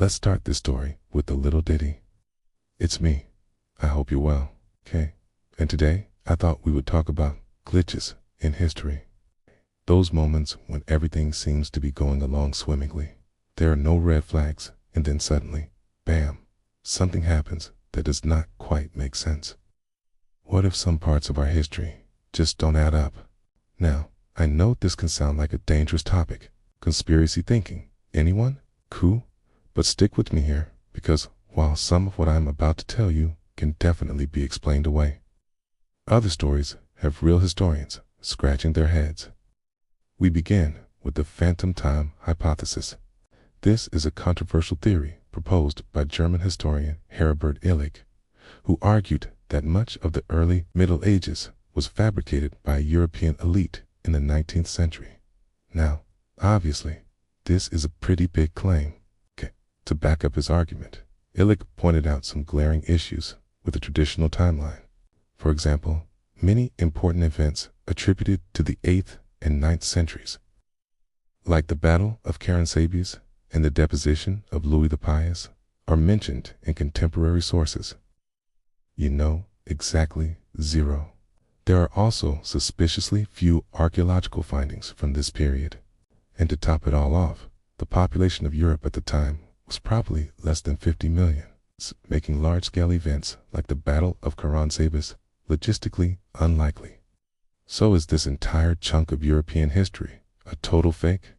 Let's start this story with a little ditty. It's me. I hope you're well, okay? And today, I thought we would talk about glitches in history. Those moments when everything seems to be going along swimmingly. There are no red flags, and then suddenly, bam, something happens that does not quite make sense. What if some parts of our history just don't add up? Now, I know this can sound like a dangerous topic. Conspiracy thinking. Anyone? Cool? But stick with me here, because while some of what I'm about to tell you can definitely be explained away, other stories have real historians scratching their heads. We begin with the phantom time hypothesis. This is a controversial theory proposed by German historian Herbert Illig, who argued that much of the early Middle Ages was fabricated by a European elite in the 19th century. Now, obviously, this is a pretty big claim. To back up his argument, Illig pointed out some glaring issues with the traditional timeline. For example, many important events attributed to the 8th and 9th centuries, like the Battle of Caransabius and the deposition of Louis the Pious, are mentioned in contemporary sources. You know, exactly zero. There are also suspiciously few archaeological findings from this period. And to top it all off, the population of Europe at the time was probably less than 50 million, making large-scale events like the Battle of Caransabius logistically unlikely. So is this entire chunk of European history a total fake?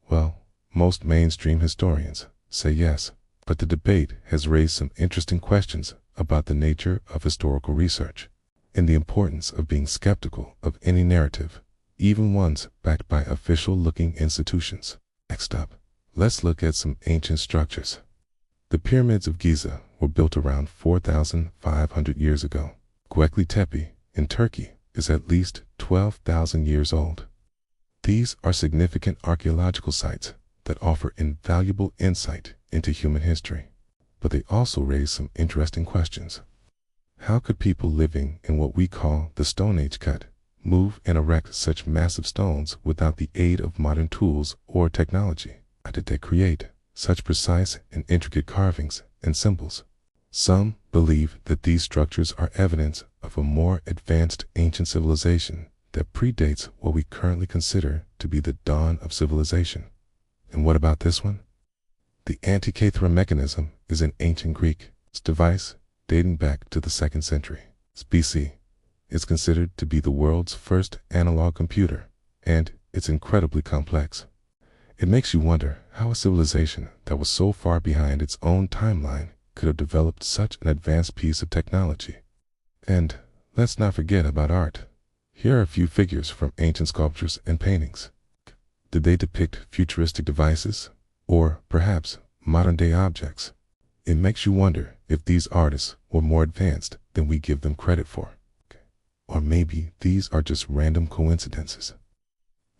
Well, most mainstream historians say yes, but the debate has raised some interesting questions about the nature of historical research and the importance of being skeptical of any narrative, even ones backed by official-looking institutions. Next up, let's look at some ancient structures. The pyramids of Giza were built around 4,500 years ago. Göbekli Tepe in Turkey is at least 12,000 years old. These are significant archaeological sites that offer invaluable insight into human history, but they also raise some interesting questions. How could people living in what we call the Stone Age move and erect such massive stones without the aid of modern tools or technology? How did they create such precise and intricate carvings and symbols? Some believe that these structures are evidence of a more advanced ancient civilization that predates what we currently consider to be the dawn of civilization. And what about this one? The Antikythera mechanism is an ancient Greek device dating back to the 2nd century BC. It's considered to be the world's first analog computer, and it's incredibly complex. It makes you wonder how a civilization that was so far behind its own timeline could have developed such an advanced piece of technology. And let's not forget about art. Here are a few figures from ancient sculptures and paintings. Did they depict futuristic devices, or perhaps modern-day objects? It makes you wonder if these artists were more advanced than we give them credit for. Or maybe these are just random coincidences.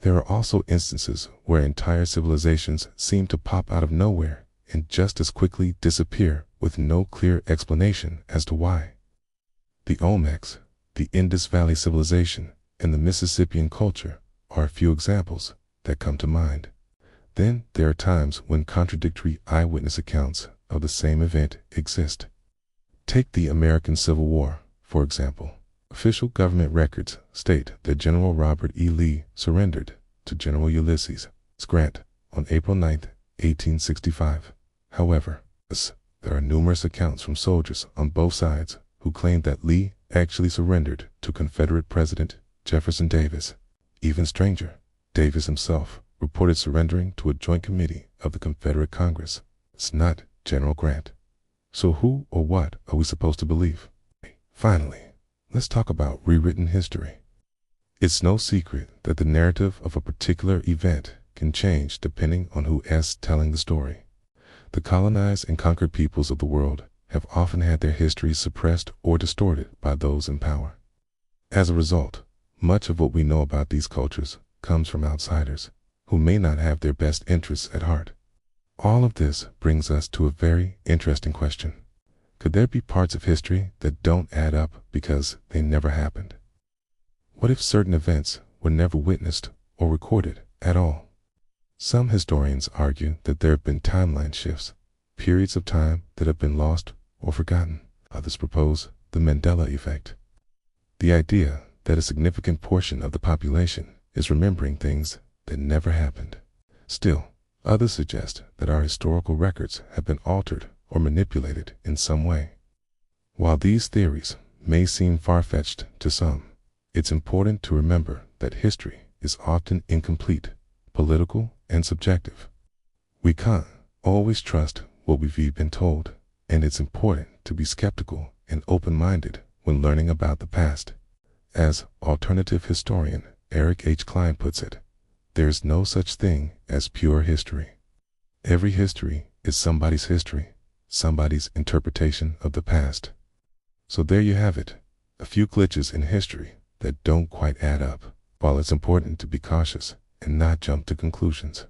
There are also instances where entire civilizations seem to pop out of nowhere and just as quickly disappear with no clear explanation as to why. The Olmecs, the Indus Valley Civilization, and the Mississippian culture are a few examples that come to mind. Then there are times when contradictory eyewitness accounts of the same event exist. Take the American Civil War, for example. Official government records state that General Robert E. Lee surrendered to General Ulysses S. Grant on April 9, 1865. However, there are numerous accounts from soldiers on both sides who claim that Lee actually surrendered to Confederate President Jefferson Davis. Even stranger, Davis himself reported surrendering to a joint committee of the Confederate Congress. It's not General Grant. So who or what are we supposed to believe? Finally, let's talk about rewritten history. It's no secret that the narrative of a particular event can change depending on who is telling the story. The colonized and conquered peoples of the world have often had their histories suppressed or distorted by those in power. As a result, much of what we know about these cultures comes from outsiders who may not have their best interests at heart. All of this brings us to a very interesting question. Could there be parts of history that don't add up because they never happened? What if certain events were never witnessed or recorded at all? Some historians argue that there have been timeline shifts, periods of time that have been lost or forgotten. Others propose the Mandela effect, the idea that a significant portion of the population is remembering things that never happened. Still, others suggest that our historical records have been altered or manipulated in some way. While these theories may seem far-fetched to some, it's important to remember that history is often incomplete, political, and subjective. We can't always trust what we've been told, and it's important to be skeptical and open-minded when learning about the past. As alternative historian Eric H. Klein puts it, there's no such thing as pure history. Every history is somebody's history, somebody's interpretation of the past. So there you have it, a few glitches in history that don't quite add up. While it's important to be cautious and not jump to conclusions,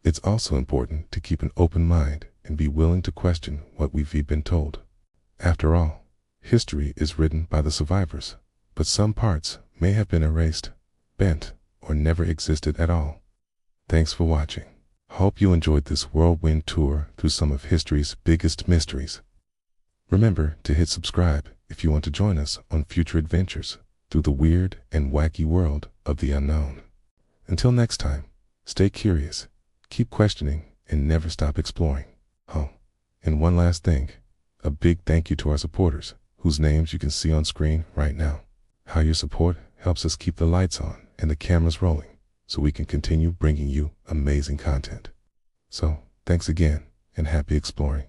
it's also important to keep an open mind and be willing to question what we've been told. After all, history is written by the survivors, but some parts may have been erased, bent, or never existed at all. Thanks for watching. Hope you enjoyed this whirlwind tour through some of history's biggest mysteries. Remember to hit subscribe if you want to join us on future adventures through the weird and wacky world of the unknown. Until next time, stay curious, keep questioning, and never stop exploring. Oh, and one last thing, a big thank you to our supporters, whose names you can see on screen right now. How your support helps us keep the lights on and the cameras rolling so we can continue bringing you amazing content. So, thanks again, and happy exploring.